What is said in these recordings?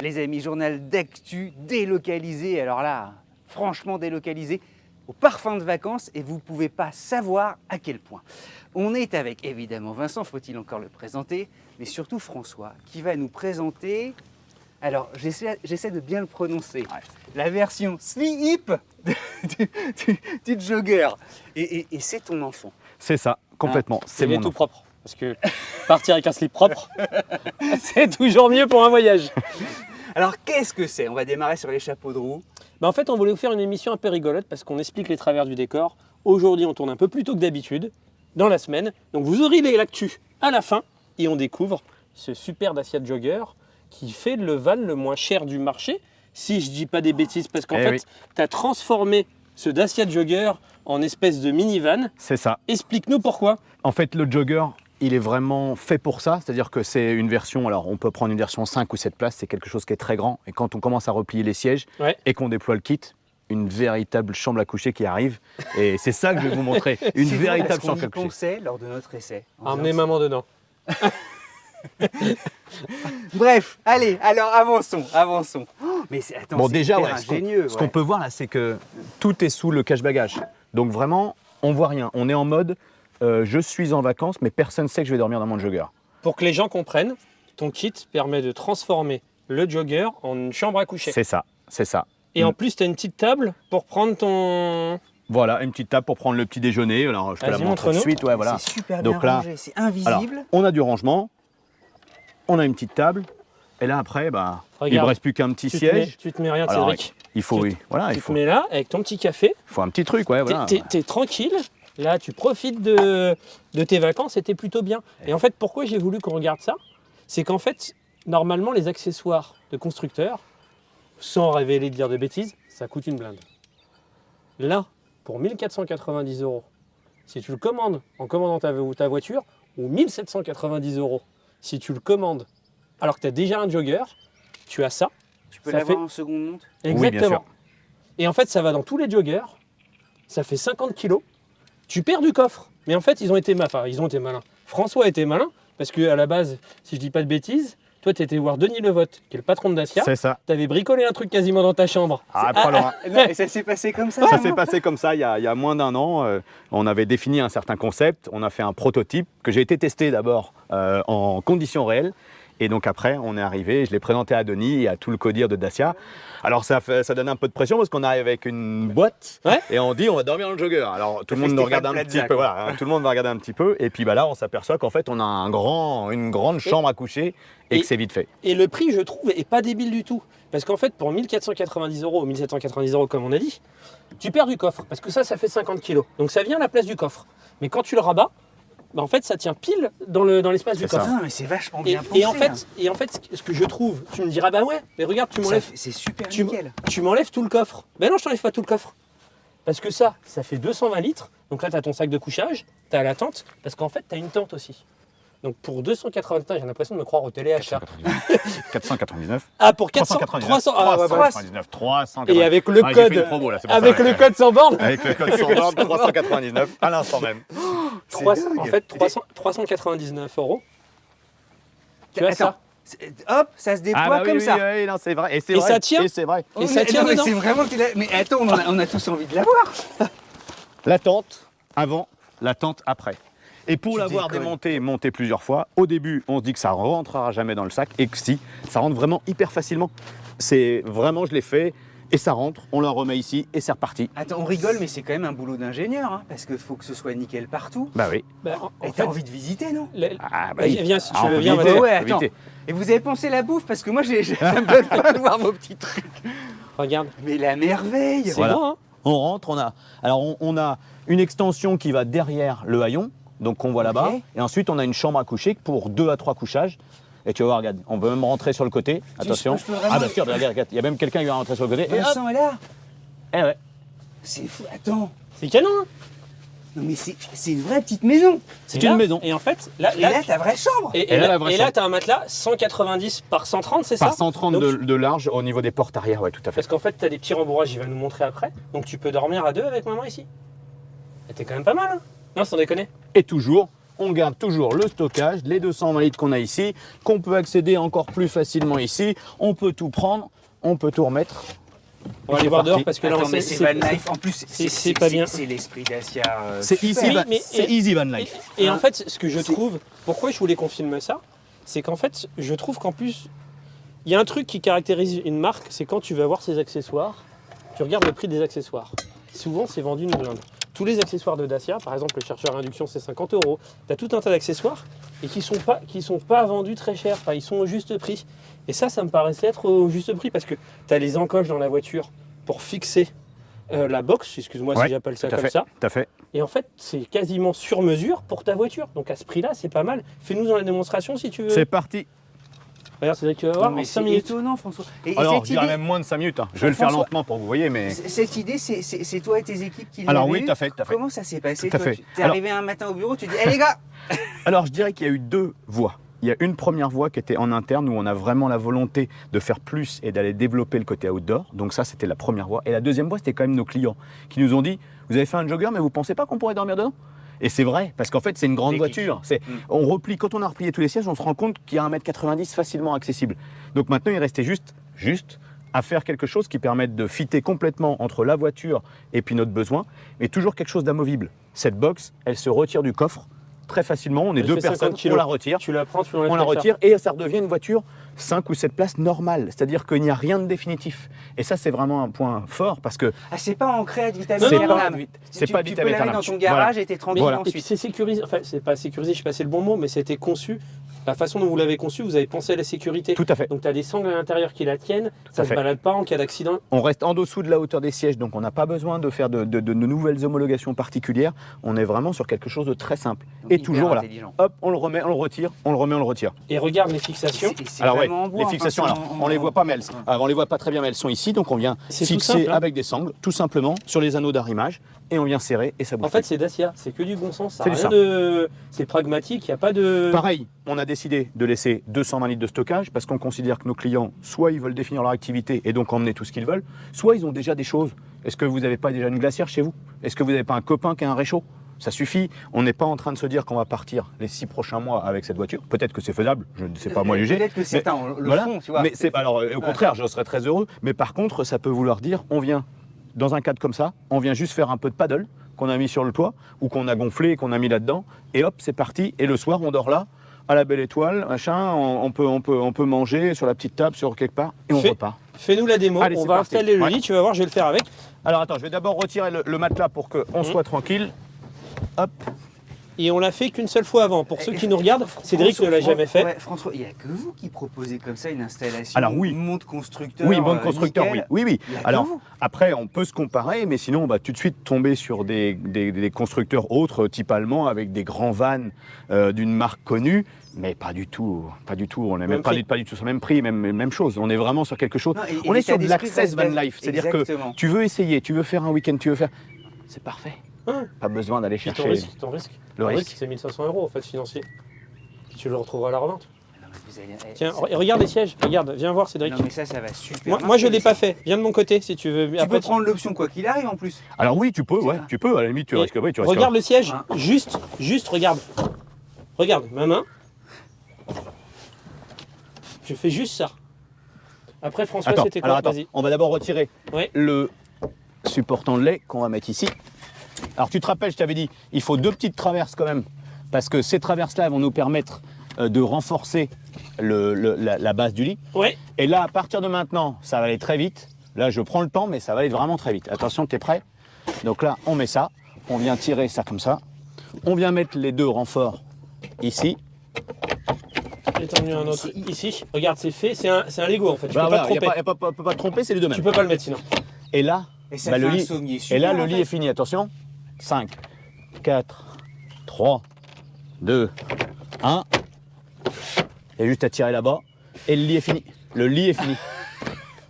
Les amis, journal d'actu délocalisé, alors là, franchement délocalisé, au parfum de vacances et vous ne pouvez pas savoir à quel point. On est avec évidemment Vincent, faut-il encore le présenter, mais surtout François qui va nous présenter, alors j'essaie de bien le prononcer, la version slip du jogger. Et c'est ton enfant. C'est ça, complètement. C'est Il est mon tout enfant. propre. Parce que partir avec un slip propre, c'est toujours mieux pour un voyage. Alors qu'est-ce que c'est? On va démarrer sur les chapeaux de roue. En fait, on voulait vous faire une émission un peu rigolote parce qu'on explique les travers du décor. Aujourd'hui, on tourne un peu plus tôt que d'habitude, dans la semaine. Donc vous aurez l'actu à la fin et on découvre ce super Dacia Jogger qui fait le van le moins cher du marché. Si je dis pas des bêtises, parce qu'en fait, tu as transformé ce Dacia Jogger en espèce de minivan. C'est ça. Explique-nous pourquoi. En fait, le Jogger, il est vraiment fait pour ça. C'est-à-dire que c'est une version, alors on peut prendre une version 5 ou 7 places, c'est quelque chose qui est très grand. Et quand on commence à replier les sièges et qu'on déploie le kit, une véritable chambre à coucher qui arrive. Et c'est ça que je vais vous montrer. Une véritable chambre à coucher. On y pensait lors de notre essai. Emmenez maman dedans. Bref, allez, alors avançons. Oh, mais attends, Bon, déjà, ingénieux. ce qu'on peut voir là, c'est que tout est sous le cache-bagage. Donc vraiment, on voit rien. On est en mode, je suis en vacances, mais personne ne sait que je vais dormir dans mon Jogger. Pour que les gens comprennent, ton kit permet de transformer le Jogger en une chambre à coucher. C'est ça, c'est ça. Et en plus, tu as une petite table pour prendre ton... Voilà, une petite table pour prendre le petit déjeuner. Alors, je te la montre tout de suite. Ouais, voilà. C'est super bien rangé, c'est invisible. Alors, on a du rangement, on a une petite table, et là après, il ne me reste plus qu'un petit siège. Tu te mets rien, Alors, Cédric. Il faut, tu faut. te mets là avec ton petit café. Il faut un petit truc, ouais, voilà. T'es tranquille. Là, tu profites de tes vacances et t'es plutôt bien. Et en fait, pourquoi j'ai voulu qu'on regarde ça? C'est qu'en fait, normalement, les accessoires de constructeurs, sans révéler de dire de bêtises, ça coûte une blinde. Là, pour 1 490 €, si tu le commandes en commandant ta voiture, ou 1 790 € si tu le commandes alors que tu as déjà un Jogger, tu as ça. Tu peux l'avoir en seconde monte? Exactement. Oui, bien sûr. Et en fait, ça va dans tous les Joggers. Ça fait 50 kilos. Tu perds du coffre. Mais en fait, ils ont été malins. François a été malin parce qu'à la base, si je dis pas de bêtises, toi, tu étais voir Denis Levotte, qui est le patron de Dacia. C'est ça. Tu avais bricolé un truc quasiment dans ta chambre. Ah, pas loin. Non, et ça s'est passé comme ça? Ça s'est passé comme ça il y a moins d'un an. On avait défini un certain concept, on a fait un prototype que j'ai été testé d'abord en conditions réelles. Et donc après, on est arrivé, je l'ai présenté à Denis et à tout le codir de Dacia. Alors ça donne un peu de pression parce qu'on arrive avec une boîte et on dit on va dormir dans le Jogger. Alors tout le monde nous regarde un petit peu, voilà, tout le monde va regarder un petit peu. Et puis là, on s'aperçoit qu'en fait, on a une grande chambre à coucher et que c'est vite fait. Et le prix, je trouve, est pas débile du tout. Parce qu'en fait, pour 1 490 € ou 1 790 € comme on a dit, tu perds du coffre. Parce que ça fait 50 kilos. Donc ça vient à la place du coffre. Mais quand tu le rabats, en fait, ça tient pile dans l'espace du coffre. Ah, mais c'est vachement bien pensé. Et en fait, ce que je trouve, tu me diras, bah ouais, mais regarde, tu m'enlèves. C'est super nickel. Tu m'enlèves tout le coffre. Ben non, je t'enlève pas tout le coffre. Parce que ça fait 220 litres. Donc là, tu as ton sac de couchage, tu as la tente, parce qu'en fait, tu as une tente aussi. Donc pour 280, j'ai l'impression de me croire au téléachat. 499. Ah, pour 399. Et avec le code, promo, là, avec le code sans borne. Avec le code sans borne, 399 à l'instant même. En fait, 399 €. Tu as ça. Hop, ça se déploie comme ça. Oui, non, c'est vrai. Et ça tient. Et c'est vrai. Et ça tient dedans. C'est vraiment que mais attends, on a tous envie de l'avoir. La tente avant, la tente après. Et pour l'avoir démonté, monté plusieurs fois, au début, on se dit que ça ne rentrera jamais dans le sac et que si, ça rentre vraiment hyper facilement. C'est vraiment, je l'ai fait et ça rentre, on le remet ici et c'est reparti. Attends, on rigole, mais c'est quand même un boulot d'ingénieur, hein, parce qu'il faut que ce soit nickel partout. Bah oui. Et t'as envie de visiter, non? Viens, si tu veux, viens. Ouais, attends. Et vous avez pensé la bouffe? Parce que moi, ça me donne pas de voir vos petits trucs. Regarde. Mais la merveille! C'est bon, hein? On rentre, on a une extension qui va derrière le haillon. Donc qu'on voit là-bas. Et ensuite, on a une chambre à coucher pour 2 à 3 couchages. Et tu vas voir, regarde, on peut même rentrer sur le côté. Attention. Ah bah sûr, regarde, il y a même quelqu'un qui va rentrer sur le côté. Vincent est là. Eh ouais. C'est fou, attends. C'est canon, hein? Non mais c'est une vraie petite maison. C'est une maison. Et en fait, là ta vraie chambre. Et là, t'as un matelas 190 par 130, c'est ça? Par 130 de large au niveau des portes arrière, ouais, tout à fait. Parce qu'en fait, t'as des petits rembourrages, il va nous montrer après. Donc tu peux dormir à 2 avec maman ici. Et t'es quand même pas mal, hein? Non, sans déconner. Et toujours, on garde toujours le stockage, les 220 litres qu'on a ici, qu'on peut accéder encore plus facilement ici. On peut tout prendre, on peut tout remettre. On va aller voir dehors parce que là, Attends, on mais sait- c'est Van Life. En plus, c'est pas bien. C'est l'esprit Dacia. C'est easy, Oui, mais- c'est easy Van Life. Et Hein, en fait, ce que je c'est- trouve, pourquoi je voulais qu'on filme ça, c'est qu'en fait, je trouve qu'en plus, il y a un truc qui caractérise une marque, c'est quand tu vas voir ses accessoires, tu regardes le prix des accessoires. Souvent, c'est vendu une blinde. Tous les accessoires de Dacia, par exemple, le chercheur à induction, c'est 50 €. Tu as tout un tas d'accessoires et qui sont pas vendus très cher, enfin, ils sont au juste prix. Et ça me paraissait être au juste prix parce que tu as les encoches dans la voiture pour fixer la box, excuse-moi Ouais, si j'appelle ça tout à comme fait, ça. tout à fait. Et en fait, c'est quasiment sur mesure pour ta voiture. Donc à ce prix-là, c'est pas mal. Fais-nous dans la démonstration si tu veux. C'est parti. Regarde, c'est vrai que tu vas Non, voir mais en 5 c'est minutes. étonnant, François. Et Alors, cette je dirais idée, même moins de 5 minutes. Hein. Je vais le faire François- lentement pour que vous voyez, mais... cette idée, c'est toi et tes équipes qui Alors l'avez oui, eue. tout à fait, tout à fait. Comment ça s'est passé Tout à toi fait. Tu es Alors- arrivé un matin au bureau, tu dis « Hé les gars !» Alors, je dirais qu'il y a eu deux voies. Il y a une première voie qui était en interne où on a vraiment la volonté de faire plus et d'aller développer le côté outdoor. Donc ça, c'était la première voie. Et la deuxième voie, c'était quand même nos clients qui nous ont dit « Vous avez fait un jogger, mais vous pensez pas qu'on pourrait dormir dedans ?» Et c'est vrai, parce qu'en fait, c'est une grande Déclic. voiture. On replie, quand on a replié tous les sièges, on se rend compte qu'il y a 1,90 m facilement accessible. Donc maintenant, il restait juste à faire quelque chose qui permette de fitter complètement entre la voiture et puis notre besoin, mais toujours quelque chose d'amovible. Cette box, elle se retire du coffre très facilement. On est Elle deux fait 50 personnes, kilos. on la retire. Tu la prends, tu l'enlèves On la comme ça. retire et ça redevient une voiture 5 ou 7 places normale. C'est-à-dire qu'il n'y a rien de définitif. Et ça, c'est vraiment un point fort parce que Ah, c'est pas ancré à vitam Non, c'est non, pas, non. c'est Tu pas peux vitam la mettre aeternam. dans ton garage et t'es Mais, tranquille Voilà. Et puis ensuite. c'est sécurisé, enfin c'est pas sécurisé, je sais pas si c'est le bon mot, mais c'était conçu, la façon dont vous l'avez conçu, vous avez pensé à la sécurité. Tout à fait. Donc tu as des sangles à l'intérieur qui la tiennent, ça à se fait. balade pas en cas d'accident. On reste en dessous de la hauteur des sièges, donc on n'a pas besoin de faire de nouvelles homologations particulières. On est vraiment sur quelque chose de très simple. Donc, Et hyper toujours, voilà, intelligent. hop, on le remet, on le retire, on le remet, on le retire. Et regarde les fixations. C'est Alors ouais, vraiment en bois, les enfin, fixations, c'est alors en- on les voit pas, mais elles, on les voit pas très bien, mais elles sont ici, donc on vient C'est tout fixer simple, hein. avec des sangles, tout simplement, sur les anneaux d'arrimage, et on vient serrer et ça bouge. En fait, c'est Dacia, c'est que du bon sens, ça a C'est du rien simple. de... C'est pragmatique, il n'y a pas de... Pareil, on a décidé de laisser 220 litres de stockage parce qu'on considère que nos clients, soit ils veulent définir leur activité et donc emmener tout ce qu'ils veulent, soit ils ont déjà des choses. Est-ce que vous n'avez pas déjà une glacière chez vous? Est-ce que vous n'avez pas un copain qui a un réchaud? Ça suffit. On n'est pas en train de se dire qu'on va partir les 6 prochains mois avec cette voiture. Peut-être que c'est faisable, je ne sais pas moi juger. Peut-être que certains le Voilà. font, tu vois. Mais c'est alors au contraire, je serais très heureux. Mais par contre, ça peut vouloir dire, on vient dans un cadre comme ça, on vient juste faire un peu de paddle qu'on a mis sur le toit ou qu'on a gonflé et qu'on a mis là-dedans, et hop, c'est parti. Et le soir, on dort là, à la belle étoile, machin. On peut manger sur la petite table, sur quelque part, et on repart. Fais-nous la démo, Allez, on c'est va parti. installer le Ouais. lit, tu vas voir, je vais le faire avec. Alors attends, je vais d'abord retirer le matelas pour qu'on soit tranquille. Hop. Et on l'a fait qu'une seule fois avant. Pour ceux qui nous regardent, Cédric ne l'a jamais fait. Ouais, François, il n'y a que vous qui proposez comme ça une installation. Alors oui. Monte constructeur. Oui, bon constructeur, nickel. oui. Il y a que Alors, vous. après, on peut se comparer, mais sinon, on va tout de suite tomber sur des constructeurs autres, type allemand, avec des grands vannes d'une marque connue, mais pas du tout. On n'est même pas du tout sur le même prix, même chose. On est vraiment sur quelque chose. Non, et On est l'état sur de d'esprit l'access reste van life, c'est-à-dire que Exactement. tu veux essayer, tu veux faire un week-end, tu veux faire... C'est parfait. Hein. Pas besoin d'aller Puis chercher... ton risque, Le risque. c'est 1500 € en fait financier. Puis tu le retrouveras à la revente. Non, mais vous allez- Tiens, regarde les sièges, regarde, viens voir Cédric. Non, mais ça va super. Moi je marcher. l'ai pas fait, viens de mon côté si tu veux. Tu Après, peux prendre l'option quoi qu'il arrive en plus. Alors oui, tu peux, C'est ouais, ça. tu peux, à la limite, tu Et risques, oui, tu risques. regarde le siège, Hein. juste regarde. Regarde, ma main. Je fais juste ça. Après François, Attends, c'était alors quoi? attends, Vas-y. on va d'abord retirer Ouais. le supportant de lait qu'on va mettre ici. Alors tu te rappelles, je t'avais dit, il faut 2 petites traverses quand même, parce que ces traverses-là vont nous permettre de renforcer la base du lit. Ouais. Et là, à partir de maintenant, ça va aller très vite. Là, je prends le temps, mais ça va aller vraiment très vite. Attention, tu es prêt? Donc là, on met ça, on vient tirer ça comme ça. On vient mettre les 2 renforts ici. J'ai tendu un autre ici. Regarde, c'est fait, c'est un Lego en fait. Tu Bah, peux voilà, pas te tromper. peut pas te tromper, c'est les 2 mêmes. Tu peux pas le mettre sinon. Et là, Et ça bah, fait le un lit, sommier et super, là, le en lit fait. est fini. Attention. 5, 4, 3, 2, 1. Il y a juste à tirer là-bas. Et le lit est fini. Le lit est fini.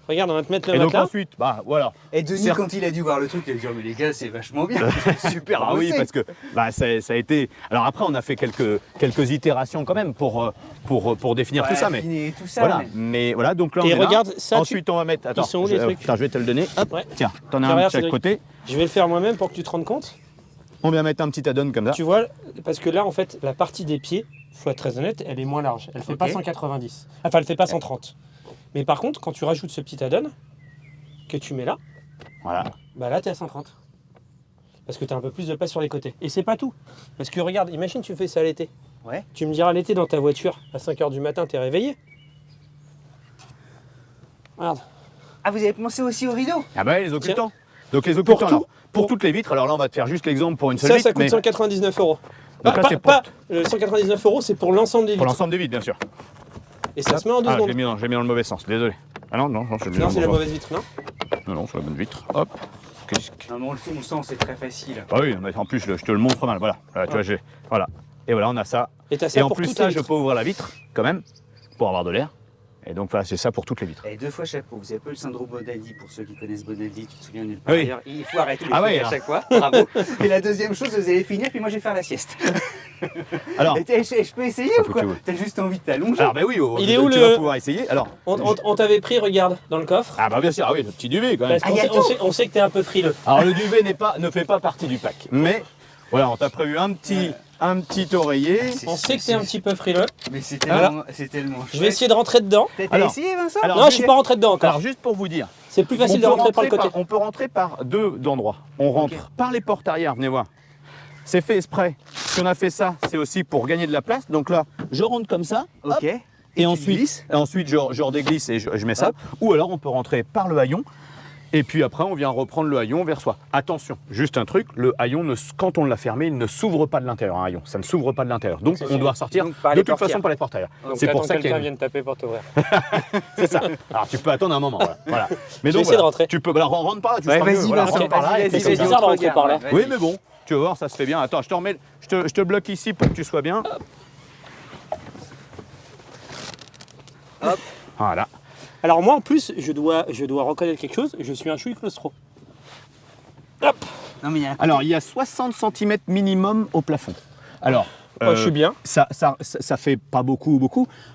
Regarde, on va te mettre le Et donc matelas. ensuite, bah voilà. Et Denis, Certes. quand il a dû voir le truc, il a dit oh, mais les gars, c'est vachement bien. C'est super Ah oui, bossé. parce que bah, ça a été. Alors après, on a fait quelques itérations quand même pour définir Ouais, tout ça. Mais affiner tout ça. voilà. mais- Mais voilà, donc là, on Et est là. regarde, ça, Ensuite, on va mettre. Attends, sont où, les trucs attends, je vais te le donner. Hop, Ouais. tiens, t'en as Tiens, un de regarde, chaque Cédric. côté. Je vais le faire moi-même pour que tu te rendes compte. On vient mettre un petit add-on comme ça. Tu vois, parce que là, en fait, la partie des pieds, faut être très honnête, elle est moins large. Elle fait pas Ok. 190. Enfin, elle fait pas 130. Mais par contre, quand tu rajoutes ce petit add-on, que tu mets là, Voilà. bah là, tu es à 130. Parce que tu as un peu plus de place sur les côtés. Et c'est pas tout. Parce que regarde, imagine tu fais ça l'été. Ouais. Tu me diras l'été dans ta voiture, à 5h du matin, tu es réveillé. Regarde. Ah, vous avez pensé aussi au rideau? Ah bah les occultants. Donc les Pour occultants, tout. alors, pour toutes les vitres, alors là on va te faire juste l'exemple pour une seule Ça, vitre, ça coûte mais 199 euros. Donc là, c'est pour- 199 euros, c'est pour l'ensemble des pour vitres. l'ensemble des vitres bien sûr. Et ça se met en 2 Ah, je secondes. l'ai mis dans le mauvais sens, désolé. Ah non, non, je l'ai mis dans Non, le c'est la mauvais mauvaise vitre, non? Non, non, c'est la bonne vitre. Hop. Qu'est-ce que- Non, mais on le sent, c'est très facile. Ah oui, mais en plus je te le montre mal, voilà. Tu vois, voilà. Et voilà, on a ça. Et t'as ça Et en pour plus toutes ça, les je vitres. peux ouvrir la vitre quand même pour avoir de l'air. Et donc voilà, c'est ça pour toutes les vitres. Et 2 fois chapeau, vous avez pas eu le syndrome Bonaldi, pour ceux qui connaissent Bonaldi, tu te souviens nulle Oui. part ailleurs. Il faut arrêter les Ah trucs ouais, à alors. chaque fois, bravo. Et la deuxième chose, vous allez finir, puis moi je vais faire la sieste. Alors, Et je peux essayer Ah, ou faut quoi? que tu- T'as juste envie de t'allonger. alors ben oui, Il est tu où vas le- pouvoir essayer. Alors, On t'avait pris, regarde, dans le coffre. ah bah bien sûr, ah oui, le petit duvet quand même. Parce qu'on y a sait, tout. on sait que t'es un peu frileux. Alors le duvet ne fait pas partie du pack, mais voilà, on t'a prévu un petit oreiller. C'est- On sait que t'es un petit peu frileux. Mais c'est Alors, tellement Je vais essayer de rentrer dedans. T'as Alors, essayé, Vincent? alors, Non, je suis pas rentré dedans encore. Alors juste pour vous dire, C'est plus facile de rentrer par le côté. on peut rentrer par deux endroits. On rentre Ok. par les portes arrière, venez voir. C'est fait exprès. Si on a fait ça, c'est aussi pour gagner de la place. Donc là, je rentre comme ça. hop, Ok. et tu ensuite, glisses je redéglisse et je mets ça. Hop. Ou alors on peut rentrer par le haillon. Et puis après, on vient reprendre le haillon vers soi. Attention, juste un truc, le haillon, quand on l'a fermé, il ne s'ouvre pas de l'intérieur, un haillon. Ça ne s'ouvre pas de l'intérieur. Donc on doit sortir Donc, par de les toute façon portières. par les portes arrière. Donc C'est pour t'attends ça que qu'il y a quelqu'un une- vienne taper pour t'ouvrir. C'est ça. Alors tu peux attendre un moment. Voilà. Mais Je vais donc, essayer de rentrer. Tu peux. Alors rentre pas là. Tu Ouais, seras mieux, vas-y, voilà, Vincent, rentre par là, vas-y, et vas-y, puis c'est comme ça. bizarre de rentrer regarde, par là. vas-y. Oui, mais bon, tu vas voir, ça se fait bien. Attends, je te bloque ici pour que tu sois bien. Hop. Voilà. Alors moi en plus, je dois reconnaître quelque chose, je suis un chouï claustro. Hop. Non, mais il y a un Alors, il y a 60 cm minimum au plafond. Alors, Moi, je suis bien. ça fait pas beaucoup.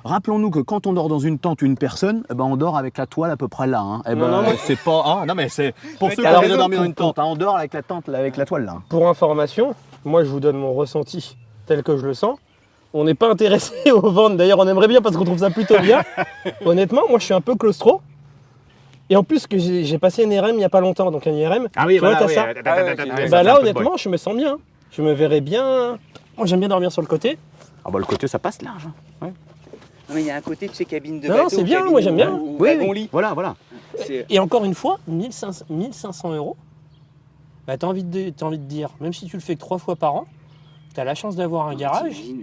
Rappelons-nous que quand on dort dans une tente, une personne, eh ben, on dort avec la toile à peu près là. Hein. Eh ben, Non, non, c'est pas. Ah, non, mais c'est pour Mais ceux qui t'as ont déjà raison, dormi dans une tente. Hein, on dort avec la toile là. Pour information, moi je vous donne mon ressenti tel que je le sens. On n'est pas intéressé au vendre, d'ailleurs on aimerait bien parce qu'on trouve ça plutôt bien. Honnêtement, moi je suis un peu claustro. Et en plus que j'ai passé une IRM il n'y a pas longtemps, donc un IRM. Ah oui, tu vois, voilà. t'as ça. ouais, Bah ça fait là un peu de bruit. honnêtement, je me sens bien. Je me verrais bien. Moi j'aime bien dormir sur le côté. Ah bah le côté, ça passe large. Hein. Non, mais il y a un côté, tu sais, cabine de Non, bateau. c'est bien, cabine moi, j'aime bien. ou Oui, wagon-lit. Voilà. C'est- Et encore une fois, 1500 euros, bah, t'as envie de dire, même si tu le fais que 3 fois par an, t'as la chance d'avoir un garage, T'imagines,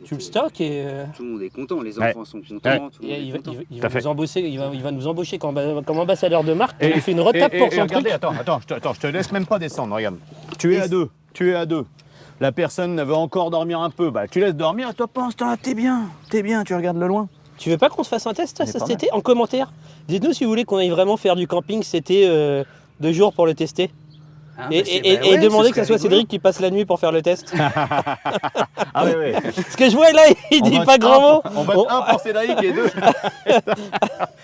tu le stockes et Tout le monde est content, les Ouais. enfants sont contents, Ouais. tout le monde est content. il Tout à va fait. il va nous embaucher comme ambassadeur de marque. Il fait une retape pour son regardez, truc. attends, je te laisse même pas descendre, regarde. Tu es à deux. La personne veut encore dormir un peu, bah tu laisses dormir, toi pense, toi, t'es bien, tu regardes le loin. Tu veux pas qu'on se fasse un test C'est cet pas mal. été en commentaire? Dites-nous si vous voulez qu'on aille vraiment faire du camping cet été 2 jours pour le tester. Hein, Et, bah, c'est- et- bah et ouais, demander ce que ça serait soit rigolo. Cédric qui passe la nuit pour faire le test. Ah oui. Parce que je vois là, il dit pas grand mot. On va On- un pour Cédric et 2.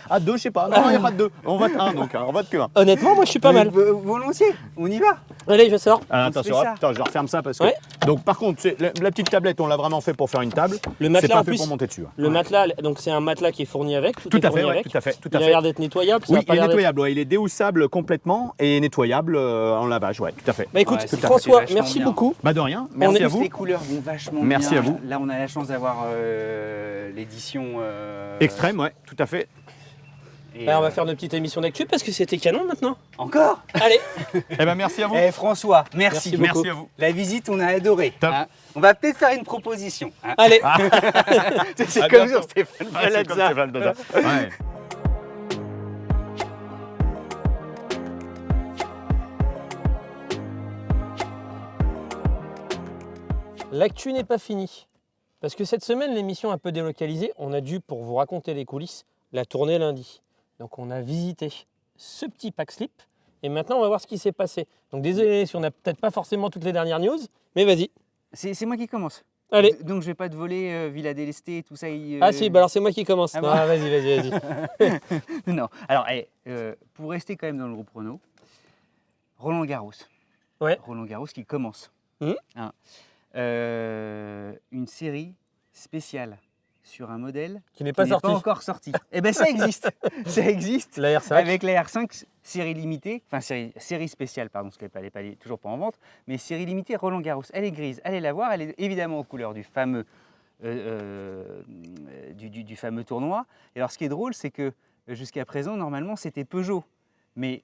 Ah 2, je sais pas, non, il n'y a pas de 2. On vote 1 donc, on vote que 1. Honnêtement, moi je suis pas Mais mal. Volontiers, on y va. Allez, je sors. Alors, On se attention, fait ça. attends, je referme ça parce que. Ouais. Donc par contre, la petite tablette, on l'a vraiment fait pour faire une table. Le C'est matelas pas en fait plus. pour monter dessus. hein. Le matelas, donc c'est un matelas qui est fourni avec. Tout est à fourni fait, ouais, avec. tout à fait. Il a l'air d'être nettoyable. Ça Oui, a pas il est l'air d'être- nettoyable, ouais, il est déhoussable complètement et nettoyable en lavage, ouais, tout à fait. Bah écoute, Ouais, c'est François, vachement merci bien. beaucoup. Bah de rien, merci est- à vous. Les couleurs vont vachement Merci bien. à vous. Là, on a la chance d'avoir l'édition Extrême, ouais, tout à fait. et, Bah, on va faire notre petite émission d'actu parce que c'était canon maintenant. Encore. Allez, Eh ben merci à vous. Eh François, merci. Merci beaucoup. Merci à vous. La visite, on a adoré. Top. hein. On va peut-être faire une proposition. hein. allez. C'est À comme bientôt. sur Stéphane Ouais, c'est comme Palazza. Stéphane Plaza. Ouais. L'actu n'est pas finie. Parce que cette semaine, l'émission un peu délocalisée, on a dû, pour vous raconter les coulisses, la tourner lundi. Donc on a visité ce petit pack slip et maintenant on va voir ce qui s'est passé. Donc désolé si on n'a peut-être pas forcément toutes les dernières news, mais vas-y. C'est moi qui commence. Allez. Donc je vais pas te voler Villa délestée, tout ça. Ah si, bah alors c'est moi qui commence. Ah Non, bon vas-y. Non. Alors, pour rester quand même dans le gros prono, Roland Garros. Ouais. Roland Garros qui commence. Hein. Une série spéciale sur un modèle Qui n'est pas qui n'est sorti. pas encore sorti. Eh bien, ça existe. Ça existe. La R5. Avec la R5 série limitée, enfin série spéciale, pardon, parce qu'elle n'est toujours pas en vente, mais série limitée Roland Garros. Elle est grise, allez la voir, elle est évidemment aux couleurs du fameux, du fameux tournoi. Et alors ce qui est drôle, c'est que jusqu'à présent, normalement, c'était Peugeot. Mais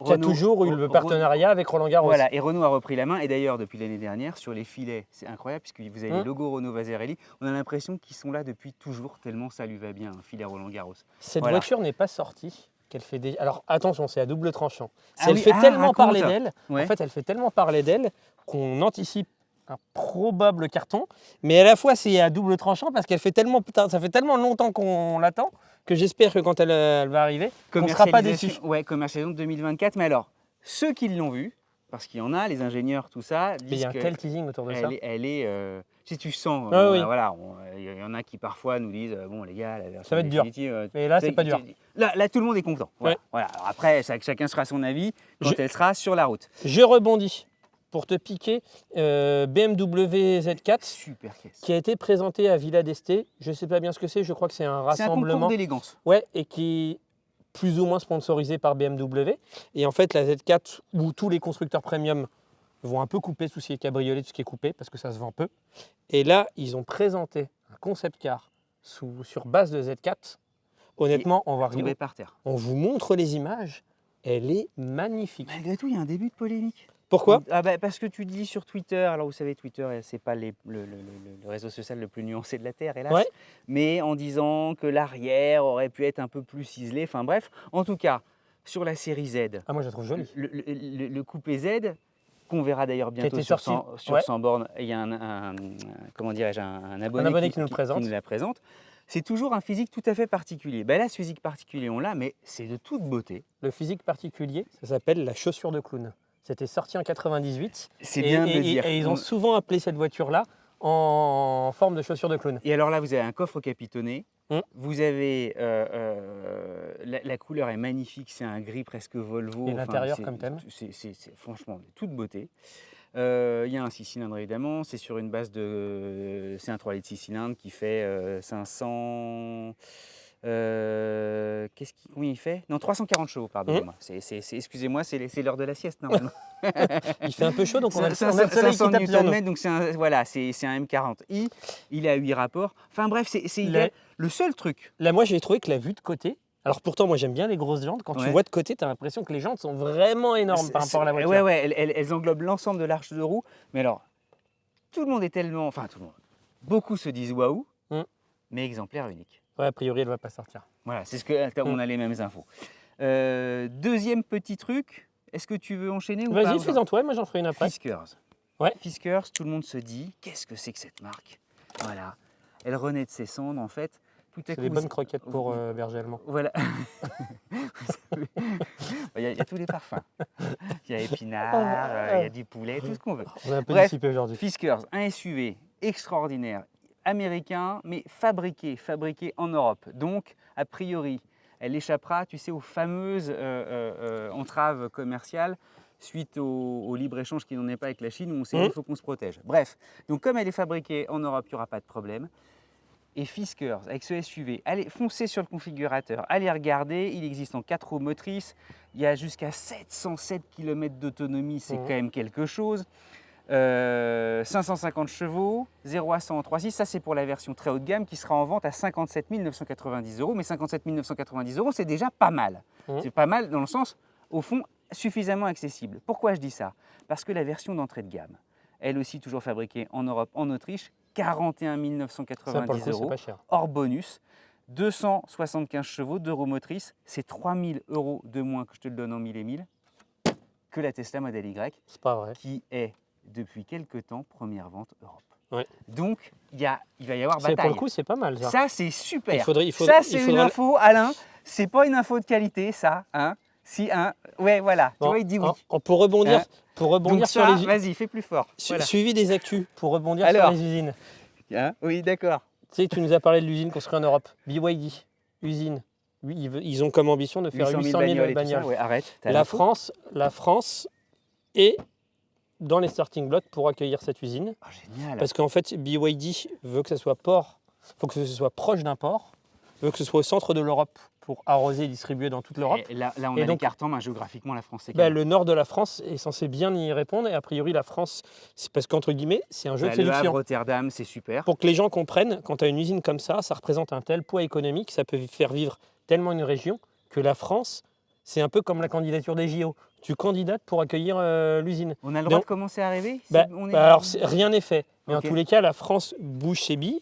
Qui a toujours eu le partenariat avec Roland Garros. Voilà, et Renault a repris la main. Et d'ailleurs, depuis l'année dernière, sur les filets, c'est incroyable, puisque vous avez les logos Renault Vasarely. On a l'impression qu'ils sont là depuis toujours, tellement ça lui va bien, un filet Roland Garros. Cette Voilà. voiture n'est pas sortie. Qu'elle fait des... Alors attention, c'est à double tranchant. Ah Elle oui, fait tellement raconte. parler d'elle, Ouais. en fait, elle fait tellement parler d'elle qu'on anticipe un probable carton. Mais à la fois, c'est à double tranchant parce qu'elle fait tellement, ça fait tellement longtemps qu'on l'attend que j'espère que quand elle va arriver, on ne sera pas déçu. Ouais, commercialisation 2024. Mais alors, ceux qui l'ont vu, parce qu'il y en a, les ingénieurs, tout ça, Mais il y disent a un tel teasing autour de ça. elle est si tu sens, Ah oui. voilà, il y en a qui parfois nous disent, bon les gars, la version Ça va être dur. définitive, Mais là, c'est pas dur. Là, tout le monde est content. Voilà. Ouais. Voilà. Alors après, chacun sera son avis quand elle sera sur la route. Je rebondis pour te piquer BMW Z4 Super caisse. qui a été présenté à Villa d'Este. Je ne sais pas bien ce que c'est, je crois que c'est un C'est un rassemblement. concours d'élégance. Ouais, et qui est plus ou moins sponsorisé par BMW. Et en fait, la Z4, où tous les constructeurs premium vont un peu couper tout ce qui est cabriolet, tout ce qui est coupé, parce que ça se vend peu. Et là, ils ont présenté un concept car sur base de Z4. Honnêtement, on va Tombé regarder. par terre. On vous montre les images. Elle est magnifique. Malgré tout, il y a un début de polémique. Pourquoi? Parce que tu dis sur Twitter, alors vous savez, Twitter, c'est pas le réseau social le plus nuancé de la Terre, hélas, Ouais. mais en disant que l'arrière aurait pu être un peu plus ciselé, enfin bref, en tout cas, sur la série Z, Ah, moi, je la trouve jolie. le coupé Z, qu'on verra d'ailleurs bientôt été sur sorti. 100 bornes, il y a comment dirais-je, un abonné, qui nous le présente. qui nous la présente. C'est toujours un physique tout à fait particulier. Ben là, ce physique particulier, on l'a, mais c'est de toute beauté. Le physique particulier, ça s'appelle la chaussure de clown. C'était sorti en 98. C'est bien de le dire. Et ils ont souvent appelé cette voiture-là en forme de chaussure de clown. Et alors là, vous avez un coffre capitonné. Vous avez la couleur est magnifique, c'est un gris presque Volvo. Et l'intérieur c'est- comme thème. C'est franchement de toute beauté. Il y a un 6 cylindres évidemment, c'est sur une base de. C'est un 3 litres 6 cylindres qui fait 500. Combien il fait? Non, 340 chevaux, pardonnez-moi. Excusez-moi, c'est l'heure de la sieste normalement. Il fait un peu chaud, donc on a le 500 soleil qui tape sur nous. Nm, donc c'est un M40i. Il a 8 rapports. Enfin bref, c'est idéal. Le seul truc. Là, moi, j'ai trouvé que la vue de côté. Alors pourtant, moi, j'aime bien les grosses jantes. Quand tu Ouais. vois de côté, tu as l'impression que les jantes sont vraiment énormes par rapport à la voiture. Ouais, elles englobent l'ensemble de l'arche de roue. Mais alors, tout le monde est tellement. Enfin, tout le monde. Beaucoup se disent waouh, mais exemplaire unique. Ouais, a priori, elle ne va pas sortir. Voilà, c'est ce que. On a les mêmes infos. Deuxième petit truc. Est-ce que tu veux enchaîner ou pas? Vas-y, fais-en toi, moi j'en ferai une après. Fiskars. Ouais. Fiskars, tout le monde se dit, qu'est-ce que c'est que cette marque? Voilà. Elle renaît de ses cendres, en fait. Tout à C'est coup, des bonnes croquettes pour berger allemand. Voilà. Il y a tous les parfums. Il y a épinard, il y a du poulet, tout ce qu'on veut. On est un peu Bref, dissipé aujourd'hui. Fiskars, un SUV extraordinaire, américain, mais fabriqué en Europe. Donc, a priori, elle échappera, tu sais, aux fameuses entraves commerciales suite au libre-échange qui n'en est pas avec la Chine, où on s'est dit qu'il faut qu'on se protège. Bref, donc comme elle est fabriquée en Europe, il n'y aura pas de problème. Et Fiskars, avec ce SUV, allez foncer sur le configurateur, allez regarder, il existe en 4 roues motrices, il y a jusqu'à 707 km d'autonomie, c'est quand même quelque chose. 550 chevaux, 0 à 100 en 3.6, ça c'est pour la version très haut de gamme qui sera en vente à 57 990 €, mais 57 990 €, c'est déjà pas mal. C'est pas mal dans le sens, au fond, suffisamment accessible. Pourquoi je dis ça? Parce que la version d'entrée de gamme, elle aussi toujours fabriquée en Europe, en Autriche, 41 990 c'est €, pas cher. hors bonus, 275 chevaux, 2 roues motrices, c'est 3 000 € de moins que je te le donne en 1000 et 1000 que la Tesla Model Y, C'est pas vrai. qui est depuis quelques temps première vente Europe. Ouais. Donc il va y avoir Pour bataille. le coup, c'est pas mal ça. Ça c'est super. Il faudrait ça c'est il une faudra- info, Alain. C'est pas une info de qualité, ça. Hein, si un. Ouais, voilà. Tu Bon, vois, il dit oui. Pour rebondir, Hein Donc sur sur les vas-y, fais plus fort. Voilà. suivi des actus, pour rebondir Alors. sur les usines. Hein, oui, d'accord. Tu sais, tu nous as parlé de l'usine construite en Europe. BYD, usine. Ils ont comme ambition de faire 800 000 bagnoles. et tout ça. Ouais, arrête. t'as La l'info France est dans les starting blocks pour accueillir cette usine. Oh, génial. Parce qu'en fait, BYD veut que ça soit faut que ce soit proche d'un port, veut que ce soit au centre de l'Europe pour arroser et distribuer dans toute l'Europe. Et là, on Et a donc- les cartes en main, géographiquement, la France, c'est Bah, le nord de la France est censé bien y répondre et a priori la France, c'est parce qu'entre guillemets, c'est un jeu de Le séduction. Havre, Rotterdam, c'est super. Pour que les gens comprennent, quand tu as une usine comme ça représente un tel poids économique, ça peut faire vivre tellement une région que la France, c'est un peu comme la candidature des JO. Tu candidates pour accueillir l'usine. On a le droit Donc- de commencer à rêver. Bah, On est- alors, rien n'est fait. Mais Ok. en tous les cas, la France bouge ses billes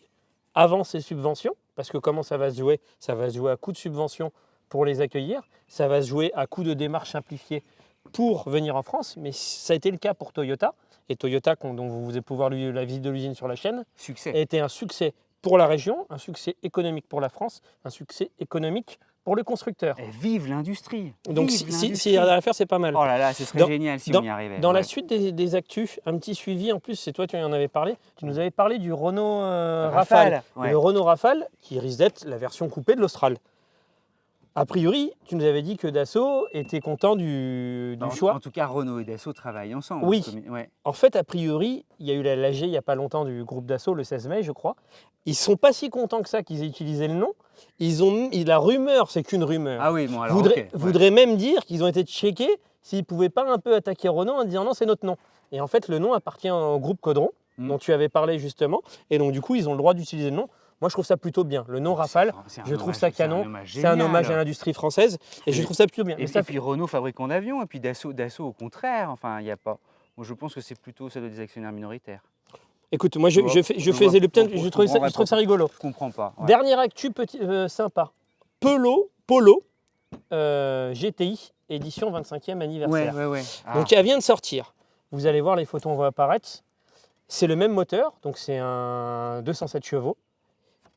avant ses subventions. Parce que comment ça va se jouer? Ça va se jouer à coup de subventions pour les accueillir. Ça va se jouer à coup de démarches simplifiées pour venir en France. Mais ça a été le cas pour Toyota. Et Toyota, dont vous allez pouvoir la visite de l'usine sur la chaîne, Succès. a été un succès pour la région, un succès économique pour la France, un succès économique pour le constructeur. Et vive l'industrie. Donc Vive s'il l'industrie. y a à faire, c'est pas mal. Oh là là, ce serait Dans- génial si dans- on y arrivait. Dans la Ouais. suite des actus, un petit suivi en plus, c'est toi qui en avais parlé. Tu nous avais parlé du Renault Rafale. Ouais. Le Renault Rafale qui risque d'être la version coupée de l'Austral. A priori, tu nous avais dit que Dassault était content du choix. En tout cas, Renault et Dassault travaillent ensemble. Oui. Ouais. En fait, a priori, il y a eu la l'AG il n'y a pas longtemps du groupe Dassault, le 16 mai, je crois. Ils sont pas si contents que ça qu'ils aient utilisé le nom. La rumeur, c'est qu'une rumeur. Ah oui, bon alors. voudrait, ok, ouais. voudrait même dire qu'ils ont été checkés s'ils ne pouvaient pas un peu attaquer Renault en disant non, c'est notre nom. Et en fait, le nom appartient au groupe Caudron, Mm. dont tu avais parlé justement. Et donc, du coup, ils ont le droit d'utiliser le nom. Moi, je trouve ça plutôt bien. Le nom Rafale, C'est un je trouve hommage- ça canon. C'est un hommage à l'industrie française. Et je Et- trouve ça plutôt bien. Et, Mais ça et puis Renault fabricant d'avions, et puis Dassault au contraire. Enfin, il n'y a pas. Moi, je pense que c'est plutôt ça des actionnaires minoritaires. écoute, moi, je Je faisais le vois, plein. je Je trouvais comprends ça rigolo. Je comprends pas. Ouais. Dernière actu sympa. Polo GTI, édition 25e anniversaire. Ouais. Ah. Donc elle vient de sortir. Vous allez voir les photos, on va apparaître. C'est le même moteur, donc c'est un 207 chevaux.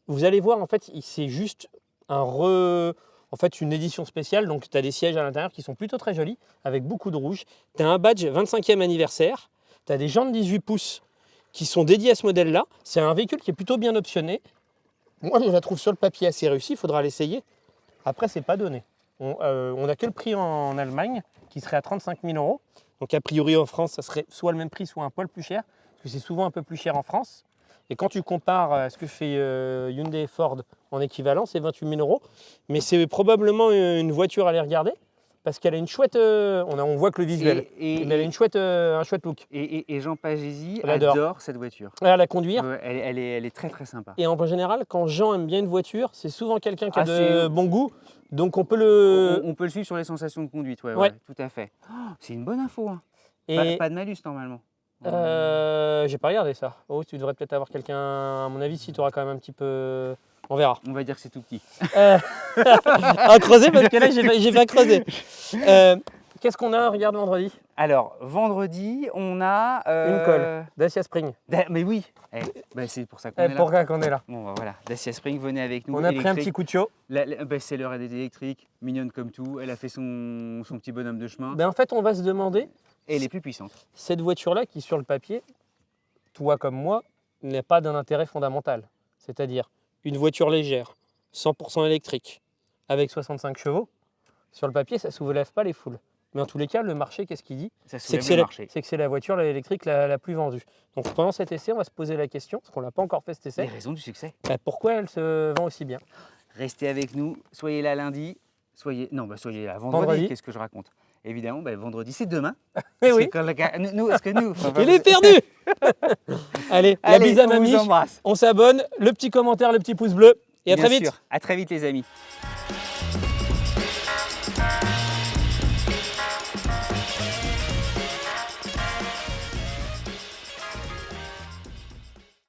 Vous allez voir, en fait, c'est juste en fait, une édition spéciale. Donc tu as des sièges à l'intérieur qui sont plutôt très jolis, avec beaucoup de rouge. Tu as un badge 25e anniversaire. Tu as des jantes 18 pouces qui sont dédiées à ce modèle-là. C'est un véhicule qui est plutôt bien optionné. Moi, je la trouve sur le papier assez réussie, il faudra l'essayer. Après, c'est pas donné. On n'a que le prix en Allemagne, qui serait à 35 000 €. Donc, a priori, en France, ça serait soit le même prix, soit un poil plus cher, parce que c'est souvent un peu plus cher en France. Et quand tu compares à ce que fait Hyundai et Ford en équivalent, c'est 28 000 €. Mais c'est probablement une voiture à aller regarder, parce qu'elle a une chouette... on voit que le visuel. Et, Mais elle a un chouette look. et Jean Pagési Je l'adore. adore cette voiture. À la conduire. Ouais, elle est très très sympa. Et en général, quand Jean aime bien une voiture, c'est souvent quelqu'un qui a Ah, de c'est- bon goût. Donc on peut le... On peut le suivre sur les sensations de conduite, ouais, Ouais. tout à fait. Oh, c'est une bonne info. Hein. Et Pas de malus normalement. j'ai pas regardé ça. Oh, tu devrais peut-être avoir quelqu'un, à mon avis, si tu auras quand même un petit peu... On verra. On va dire que c'est tout petit. À creuser, parce que là, j'ai pas creusé. Qu'est-ce qu'on a? Regarde vendredi. Alors, vendredi, on a... Une colle. Dacia Spring. Mais oui, c'est pour ça qu'on est là. Pourquoi qu'on est là? Bon, bah, voilà, Dacia Spring, venez avec nous. On a pris un électrique. petit coup de chaud. C'est l'heure des électriques, mignonne comme tout. Elle a fait son petit bonhomme de chemin. En fait, on va se demander, Et elle est plus puissante. cette voiture-là qui, sur le papier, toi comme moi, n'est pas d'un intérêt fondamental. C'est-à-dire une voiture légère, 100% électrique, avec 65 chevaux, sur le papier, ça ne soulève pas les foules. Mais en tous les cas, le marché, qu'est-ce qu'il dit? Ça C'est soulève le marché. que c'est la voiture électrique la plus vendue. Donc pendant cet essai, on va se poser la question, parce qu'on ne l'a pas encore fait cet Les essai, raisons du succès. pourquoi elle se vend aussi bien? Restez avec nous, soyez là lundi, soyez là vendredi. Vendredi. Qu'est-ce que je raconte? Évidemment, vendredi c'est demain. Eh oui, Parce que nous, il est perdu. Allez, la Allez, bise à on mamie, vous embrasse. on s'abonne, le petit commentaire, le petit pouce bleu, et à Bien très vite. sûr. À très vite les amis.